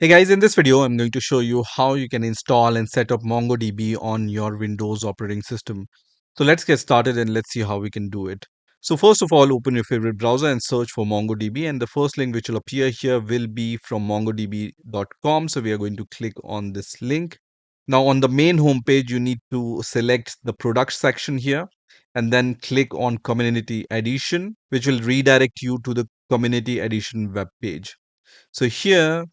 Hey guys, in this video, I'm going to show you how you can install and set up MongoDB on your Windows operating system. So let's get started and let's see how we can do it. So first of all, open your favorite browser and search for MongoDB, and the first link which will appear here will be from mongodb.com. So we are going to click on this link. Now on the main homepage, you need to select the product section here and then click on Community Edition, which will redirect you to the Community Edition web page. So here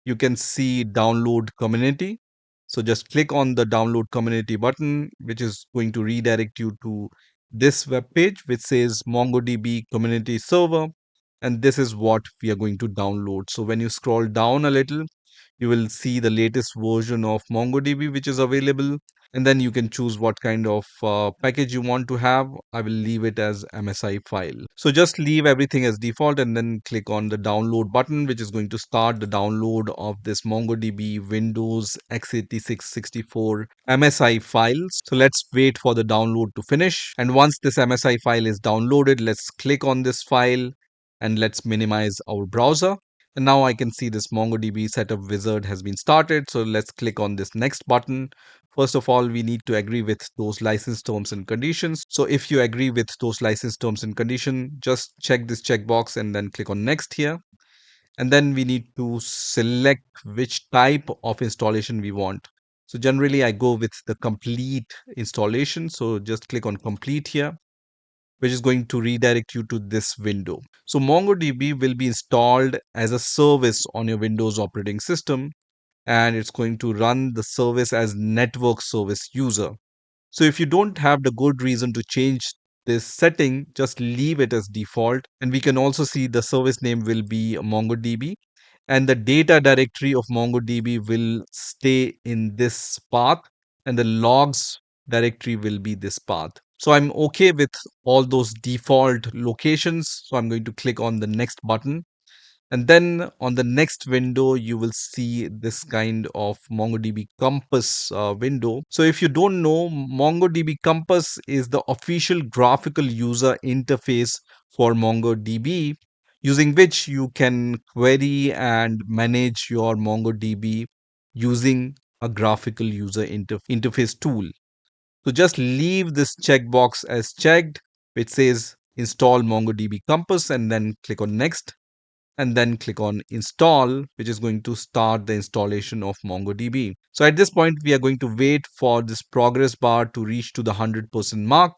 you can see download community. So just click on the download community button, which is going to redirect you to this web page, which says MongoDB community server. And this is what we are going to download. So when you scroll down a little, you will see the latest version of MongoDB which is available, and then you can choose what kind of package you want to have. I will leave it as MSI file. So just leave everything as default and then click on the download button, which is going to start the download of this MongoDB Windows x86 64 MSI files. So let's wait for the download to finish, and once this MSI file is downloaded, let's click on this file and let's minimize our browser. And now I can see this MongoDB setup wizard has been started. So let's click on this next button. First of all, we need to agree with those license terms and conditions. So if you agree with those license terms and condition, just check this checkbox and then click on next here. And then we need to select which type of installation we want. So generally I go with the complete installation. So just click on complete here, which is going to redirect you to this window. So MongoDB will be installed as a service on your Windows operating system, and it's going to run the service as network service user. So if you don't have the good reason to change this setting, just leave it as default. And we can also see the service name will be MongoDB, and the data directory of MongoDB will stay in this path, and the logs directory will be this path. So I'm okay with all those default locations. So I'm going to click on the next button, and then on the next window, you will see this kind of MongoDB Compass window. So if you don't know, MongoDB Compass is the official graphical user interface for MongoDB, using which you can query and manage your MongoDB using a graphical user interface tool. So just leave this checkbox as checked, which says install MongoDB Compass, and then click on next, and then click on install, which is going to start the installation of MongoDB. So at this point, we are going to wait for this progress bar to reach to the 100% mark.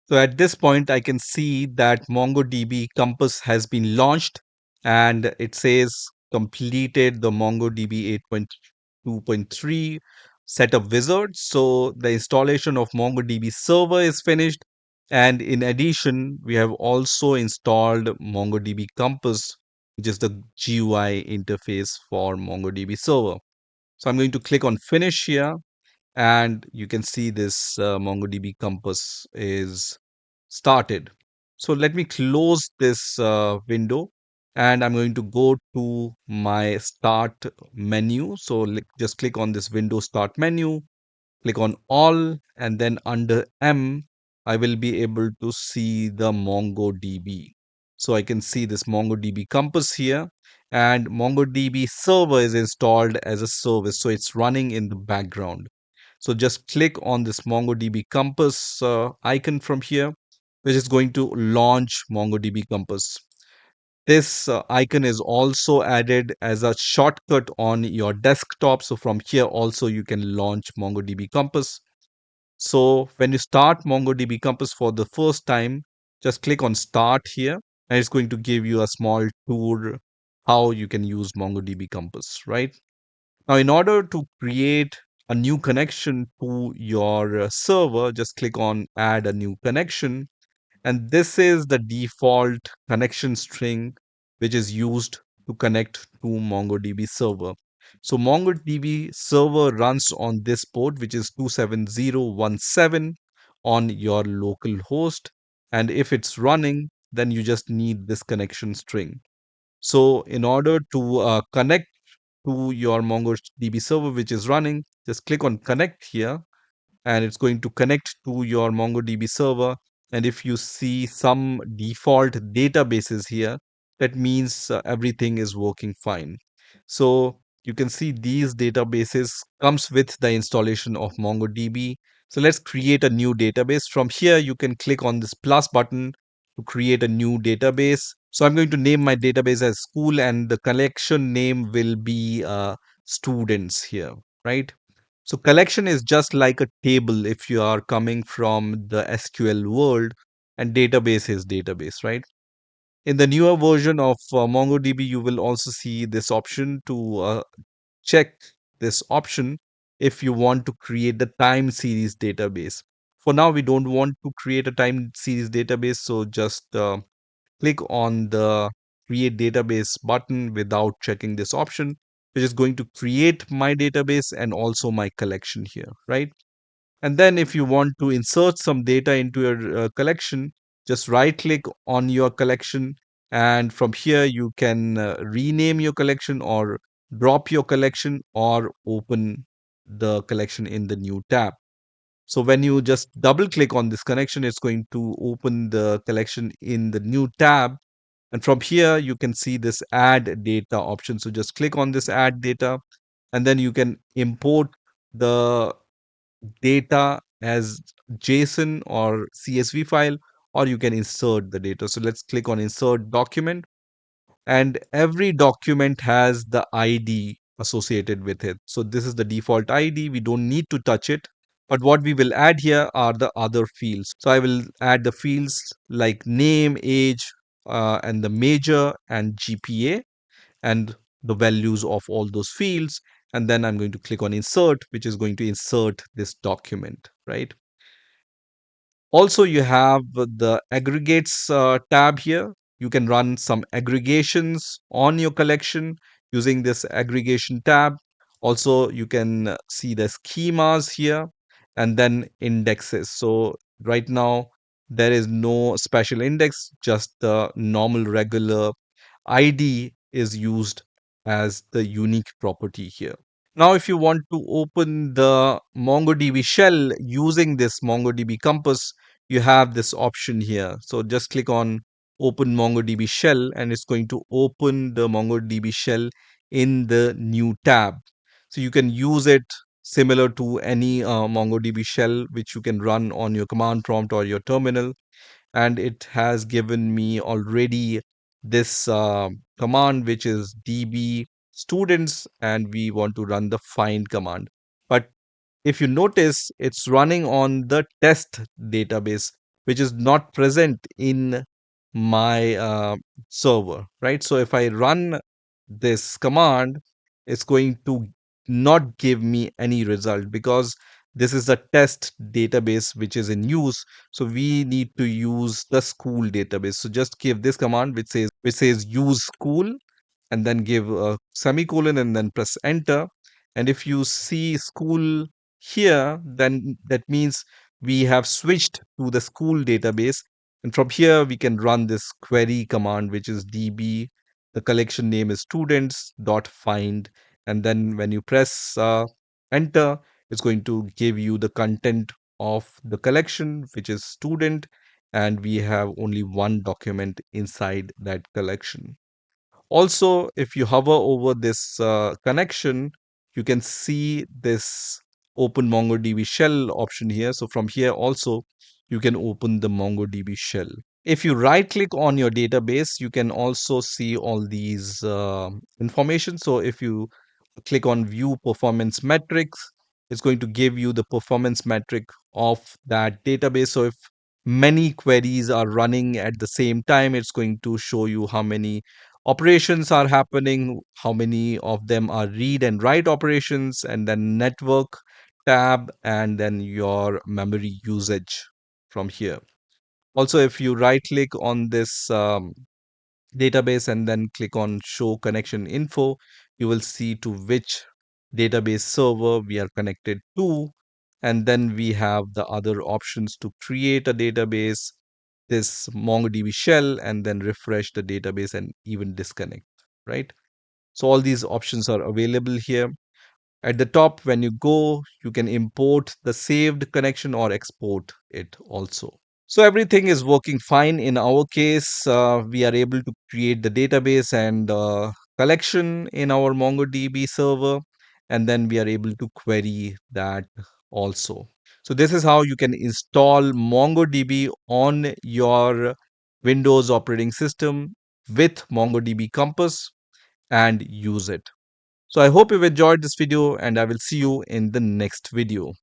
So at this point, I can see that MongoDB Compass has been launched, and it says completed the MongoDB 8.2.3 setup wizard. So the installation of MongoDB server is finished. And in addition, we have also installed MongoDB Compass, which is the GUI interface for MongoDB server. So I'm going to click on finish here, and you can see this MongoDB Compass is started. So let me close this window, and I'm going to go to my start menu. So just click on this window start menu, click on all, and then under M, I will be able to see the MongoDB. So I can see this MongoDB Compass here, and MongoDB server is installed as a service. So it's running in the background. So just click on this MongoDB Compass icon from here, which is going to launch MongoDB Compass. This icon is also added as a shortcut on your desktop. So from here also you can launch MongoDB Compass. So when you start MongoDB Compass for the first time, just click on start here, and it's going to give you a small tour how you can use MongoDB Compass, right? Now, in order to create a new connection to your server, just click on add a new connection. And this is the default connection string which is used to connect to MongoDB server. So MongoDB server runs on this port, which is 27017 on your local host. And if it's running, then you just need this connection string. So in order to connect to your MongoDB server which is running, just click on connect here, and it's going to connect to your MongoDB server. And if you see some default databases here, that means everything is working fine. So you can see these databases comes with the installation of MongoDB. So let's create a new database. From here, you can click on this plus button to create a new database. So I'm going to name my database as school, and the collection name will be students here, right? So collection is just like a table if you are coming from the SQL world, and database is database, right? In the newer version of MongoDB, you will also see this option to check this option if you want to create the time series database. For now, we don't want to create a time series database, so just click on the create database button without checking this option, which is going to create my database and also my collection here, right? And then if you want to insert some data into your collection, just right click on your collection. And from here, you can rename your collection or drop your collection or open the collection in the new tab. So when you just double click on this connection, it's going to open the collection in the new tab. And from here, you can see this add data option. So just click on this add data, and then you can import the data as JSON or CSV file, or you can insert the data. So let's click on insert document, and every document has the ID associated with it. So this is the default ID. We don't need to touch it. But what we will add here are the other fields. So I will add the fields like name, age, and the major and GPA, and the values of all those fields. And then I'm going to click on insert, which is going to insert this document, right? Also, you have the aggregates tab here. You can run some aggregations on your collection using this aggregation tab. Also, you can see the schemas here and then indexes. So right now, there is no special index, just the normal regular ID is used as the unique property here. Now, if you want to open the MongoDB shell using this MongoDB Compass, you have this option here. So just click on Open MongoDB Shell, and it's going to open the MongoDB shell in the new tab. So you can use it similar to any MongoDB shell which you can run on your command prompt or your terminal, and it has given me already this command which is db students, and we want to run the find command. But if you notice, it's running on the test database, which is not present in my server, right? So if I run this command, it's going to not give me any result because this is a test database which is in use. So we need to use the school database. So just give this command which says use school, and then give a semicolon and then press enter. And if you see school here, then that means we have switched to the school database. And from here, we can run this query command, which is db. The collection name is students dot find. And then when you press enter, it's going to give you the content of the collection, which is student. And we have only one document inside that collection. Also, if you hover over this connection, you can see this open MongoDB shell option here. So from here also, you can open the MongoDB shell. If you right click on your database, you can also see all these information. So if you click on view performance metrics, it's going to give you the performance metric of that database. So if many queries are running at the same time, it's going to show you how many operations are happening, how many of them are read and write operations, and then network tab, and then your memory usage from here. Also, if you right click on this database and then click on show connection info, you will see to which database server we are connected to. And then we have the other options to create a database, this MongoDB shell, and then refresh the database and even disconnect, right? So all these options are available here. At the top, when you go, you can import the saved connection or export it also. So everything is working fine. In our case, we are able to create the database and collection in our MongoDB server, and then we are able to query that also. So this is how you can install MongoDB on your Windows operating system with MongoDB Compass and use it. So I hope you've enjoyed this video, and I will see you in the next video.